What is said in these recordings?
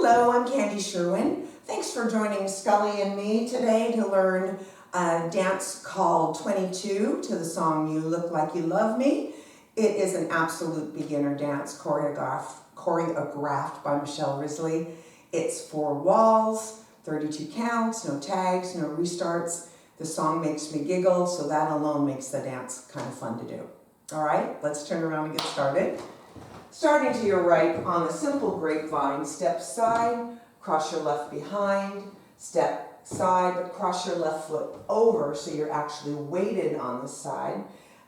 Hello, I'm Candy Sherwin. Thanks for joining Scully and me today to learn a dance called 22 to the song You Look Like You Love Me. It is an absolute beginner dance choreographed by Michelle Risley. It's 4 walls, 32 counts, no tags, no restarts. The song makes me giggle, so that alone makes the dance kind of fun to do. All right, let's turn around and get started. Starting to your right on a simple grapevine, step side, cross your left behind, step side, but cross your left foot over so you're actually weighted on the side.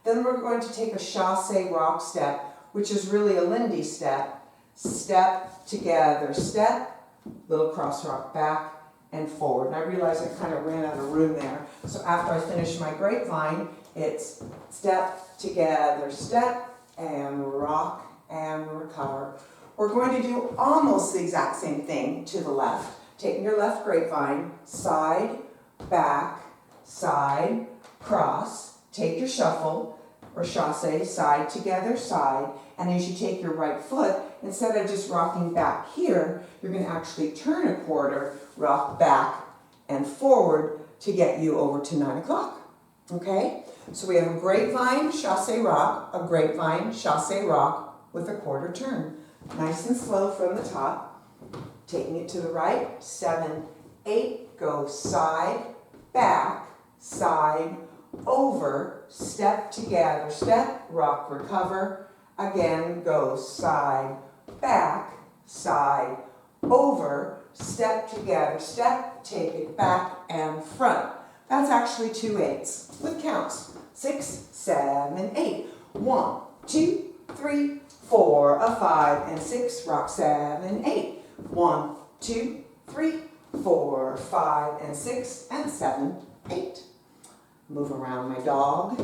Then we're going to take a chasse rock step, which is really a Lindy step. Step together, step, little cross rock back and forward. And I realize I kind of ran out of room there. So after I finish my grapevine, it's step together, step, and rock and recover. We're going to do almost the exact same thing to the left. Taking your left grapevine, side, back, side, cross. Take your shuffle or chasse, side together, side. And as you take your right foot, instead of just rocking back here, you're going to actually turn a quarter, rock back and forward to get you over to 9 o'clock. Okay? So we have a grapevine, chasse rock, a grapevine, chasse rock with a quarter turn. Nice and slow from the top. Taking it to the right, 7, 8, go side, back, side, over, step together, step, rock, recover. Again, go side, back, side, over, step together, step, take it back and front. That's actually 2 8s with counts. 6, 7, 8. 1, 2, 3, 4, a 5 and 6, rock 7, 8. 1, 2, 3, 4, 5 and 6 and 7, 8. Move around my dog.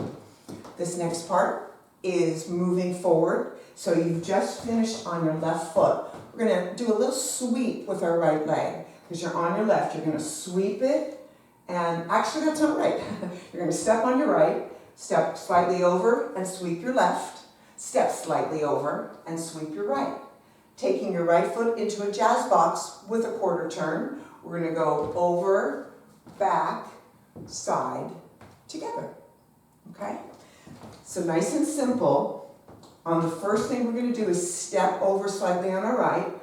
This next part is moving forward. So you've just finished on your left foot. We're going to do a little sweep with our right leg. Because you're on your left, you're going to sweep it. And actually that's not right. You're going to step on your right, step slightly over and sweep your left. Step slightly over and sweep your right. Taking your right foot into a jazz box with a quarter turn. We're going to go over, back, side, together. Okay? So nice and simple. The first thing we're going to do is step over slightly on our right.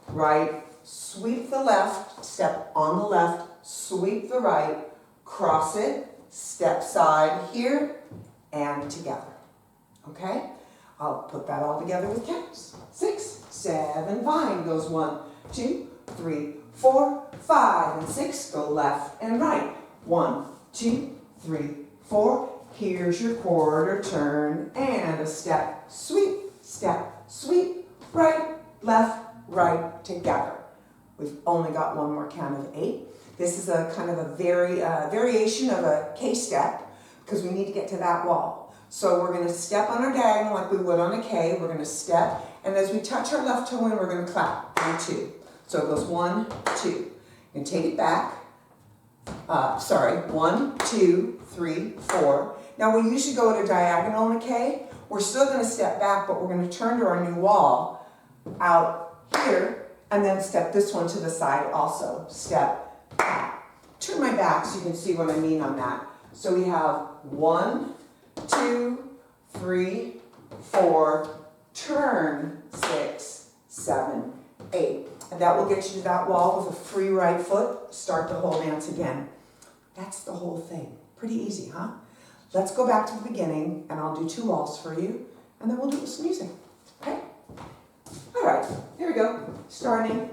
Right, sweep the left, step on the left, sweep the right, cross it, step side here, and together. Okay? I'll put that all together with counts. 6, 7, vine goes 1, 2, 3, 4, 5, and 6. Go left and right. 1, 2, 3, 4. Here's your quarter turn and a step, sweep, right, left, right, together. We've only got one more count of 8. This is a kind of a variation of a K step because we need to get to that wall. So we're going to step on our diagonal like we would on a K. We're going to step, and as we touch our left toe in, we're going to clap. 1, 2. So it goes 1, 2. You can take it back. 1, 2, 3, 4. Now we usually go at a diagonal in a K. We're still going to step back, but we're going to turn to our new wall out here, and then step this one to the side also. Step, back. Turn my back so you can see what I mean on that. So we have 1, 2, 3, 4, turn, 6, 7, 8. And that will get you to that wall with a free right foot. Start the whole dance again. That's the whole thing. Pretty easy, huh? Let's go back to the beginning, and I'll do 2 walls for you, and then we'll do some music. Okay? All right, here we go. Starting.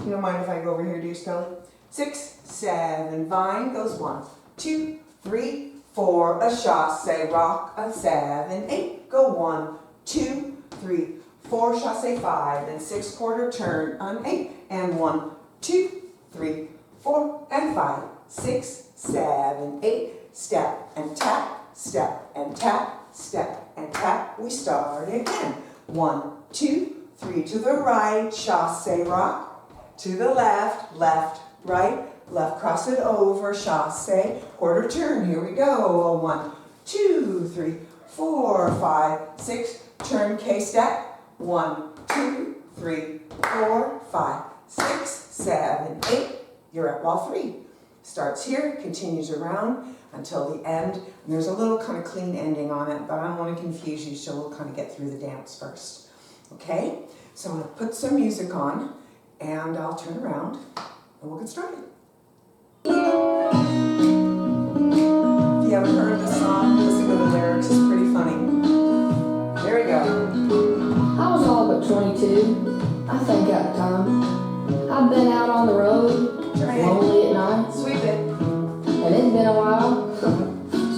You don't mind if I go over here, do you, Scully? 6, 7, vine goes 1, 2, 3, 4, a chasse rock, a 7, 8. Go 1, 2, 3, 4, chasse 5, and 6 quarter turn on 8. And 1, 2, 3, 4, and 5, 6, 7, 8. Step and tap, step and tap, step and tap. We start again. 1, 2, 3 to the right, chasse rock. To the left, left, right, left, cross it over, chasse, quarter turn. Here we go. 1, 2, 3, 4, 5, 6, turn K step. 1, 2, 3, 4, 5, 6, 7, 8. You're at wall 3. Starts here, continues around until the end. And there's a little kind of clean ending on it, but I don't want to confuse you, so we'll kind of get through the dance first. Okay? So I'm going to put some music on, and I'll turn around, and we'll get started. If you haven't heard this song, listen to the lyrics. It's pretty funny. Here we go. I was all but 22, I think at the time. I've been out on the road, lonely at night. Sweep it. And it's been a while, so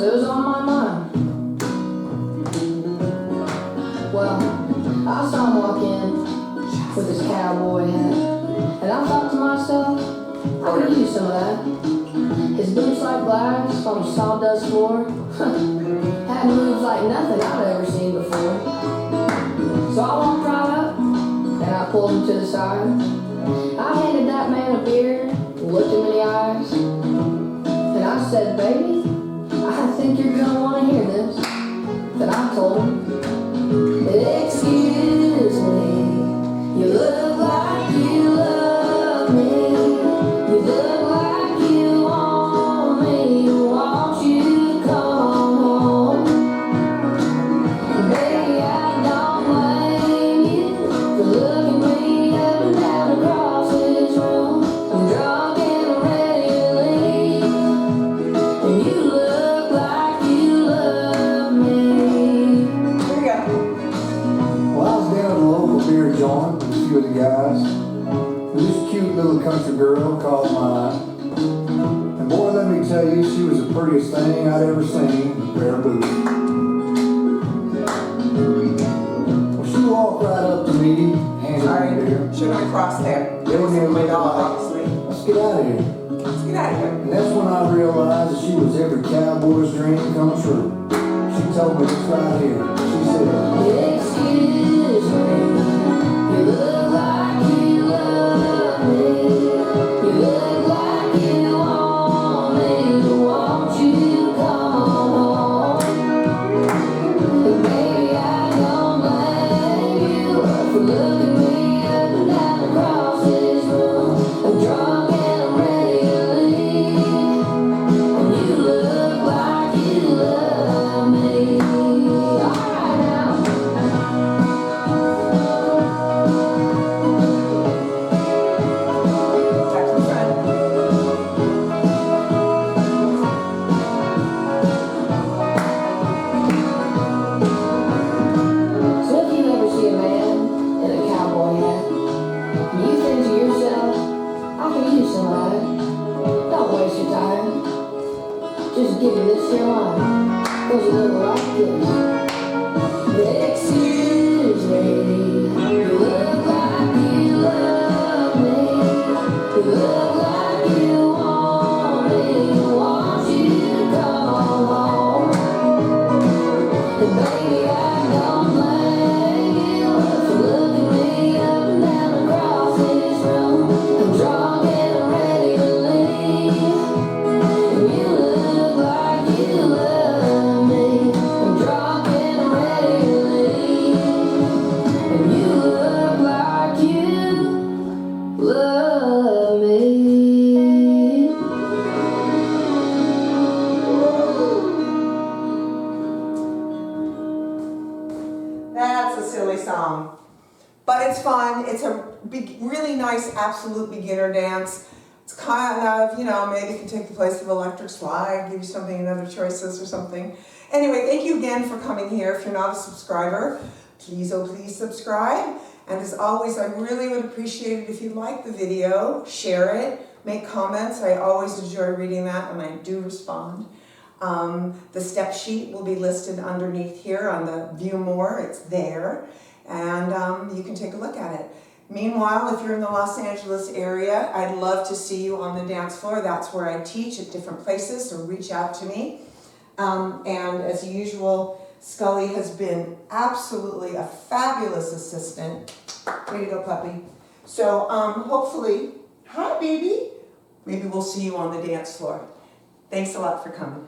it was on my mind. Well, I saw him walk in with his cowboy hat, and I thought to myself, I could use some of that. His boots like glass on the sawdust floor had moves like nothing I'd ever seen before. So I walked right up, and I pulled him to the side. I handed that man a beer, looked him in the eyes, and I said, baby, I think you're gonna want to hear this. Then I told him, excuse me, you look like you love me. You look like you want me. Want you to come home. Baby, I don't blame you for looking me up and down across this room. I'm drunk and ready to leave, and you look like you love me. Here we go. Well, I was down at the local beer joint with a few of the guys. This cute little country girl called mine. And boy, let me tell you, she was the prettiest thing I'd ever seen with a pair of boots. Well, she walked right up to me, handed me a beer. Shouldn't have crossed there. They were near My me. dog, obviously. Let's get out of here. Let's get out of here. And that's when I realized that she was every cowboy's dream come true. She told me this right here. She said, Excuse me, you look like you love me. You look like you want me. Want you to come home. And baby, I don't blame you for looking me up and down across this room. I'm drunk and I'm ready to leave, and you look like you love me. All right now. Back to the front. So if you ever see a man in a cowboy hat, and you think to yourself, I could use some of that, don't waste your time. Just give me this here line. Goes a little like this. Excuse me, you look like you love me. You look like you want me. Want you to come home. And baby, I don't blame you for looking me up and down across this room. I'm drunk and I'm ready to leave, and you look like you love me. I'm drunk and I'm ready to leave, and you look like you love me. That's a silly song, but it's fun. It's a really nice, absolute beginner dance. It's kind of, maybe it can take the place of Electric Slide, give you something in other choices or something. Anyway, thank you again for coming here. If you're not a subscriber, please, oh please subscribe. And as always, I really would appreciate it if you like the video, share it, make comments. I always enjoy reading that, and I do respond. The step sheet will be listed underneath here on the View More. It's there, and you can take a look at it. Meanwhile, if you're in the Los Angeles area, I'd love to see you on the dance floor. That's where I teach at different places, so reach out to me. And as usual, Scully has been absolutely a fabulous assistant. Way to go, puppy. So hopefully, hi baby, maybe we'll see you on the dance floor. Thanks a lot for coming.